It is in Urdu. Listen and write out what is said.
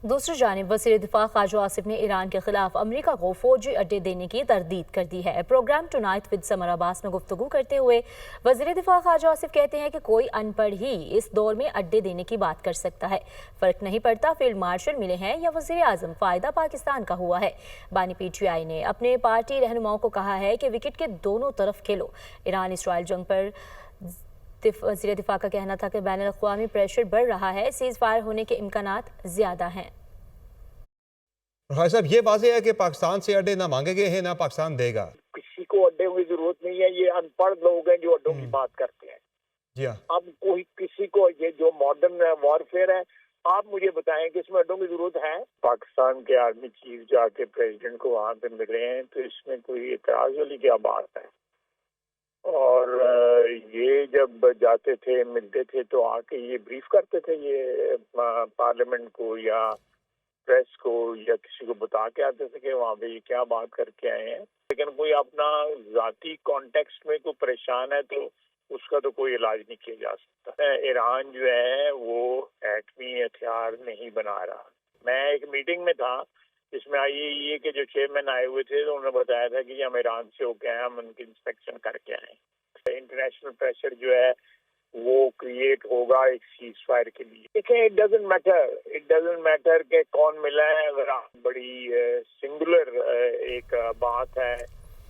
دوسری جانب وزیر دفاع خواجہ آصف نے ایران کے خلاف امریکہ کو فوجی اڈے دینے کی تردید کر دی ہے۔ پروگرام ٹونائٹ ود سمر عباس میں گفتگو کرتے ہوئے وزیر دفاع خواجہ آصف کہتے ہیں کہ کوئی ان پڑھ ہی اس دور میں اڈے دینے کی بات کر سکتا ہے۔ فرق نہیں پڑتا فیلڈ مارشل ملے ہیں یا وزیر اعظم، فائدہ پاکستان کا ہوا ہے۔ بانی پی ٹی آئی نے اپنے پارٹی رہنماؤں کو کہا ہے کہ وکٹ کے دونوں طرف کھیلو۔ ایران اسرائیل جنگ پر وزیر دفاع کا کہنا تھا کہ بین الاقوامی پریشر بڑھ رہا ہے، سیز فائر ہونے کے امکانات زیادہ ہیں۔ خواجہ صاحب، یہ واضح ہے کہ پاکستان سے اڈے نہ مانگے گئے ہیں نہ پاکستان دے گا۔ کسی کو اڈوں کی ضرورت نہیں ہے، یہ ان پڑھ لوگ ہیں جو اڈوں کی بات کرتے ہیں۔ جی ہاں، اب کوئی کسی کو یہ جو ماڈرن وارفیئر ہے، آپ مجھے بتائیں کہ اس میں اڈوں کی ضرورت ہے؟ پاکستان کے آرمی چیف جا کے پریزیڈنٹ کو وہاں پہ مل رہے ہیں، تو اس میں کوئی اعتراض والی کیا بات ہے؟ اور یہ جب جاتے تھے ملتے تھے تو آ کے یہ بریف کرتے تھے یہ پارلیمنٹ کو یا پریس کو یا کسی کو بتا کے آتے تھے کہ وہاں پہ یہ کیا بات کر کے آئے ہیں۔ لیکن کوئی اپنا ذاتی کانٹیکسٹ میں کوئی پریشان ہے تو اس کا تو کوئی علاج نہیں کیا جا سکتا۔ ایران جو ہے وہ ایٹمی ہتھیار نہیں بنا رہا۔ میں ایک میٹنگ میں تھا جس میں IAEA کے جو چیئرمین آئے ہوئے تھے تو انہوں نے بتایا تھا کہ ہم ایران سے ہو کے آئے، ہم ان کی انسپیکشن کر کے آئے۔ انٹرنیشنل پریشر جو ہے وہ کریٹ ہوگا ایک سیز فائر کے لیے۔ دیکھیں، اٹ ڈزنٹ میٹر کہ کون ملا ہے، اگر بڑی سنگولر ایک بات ہے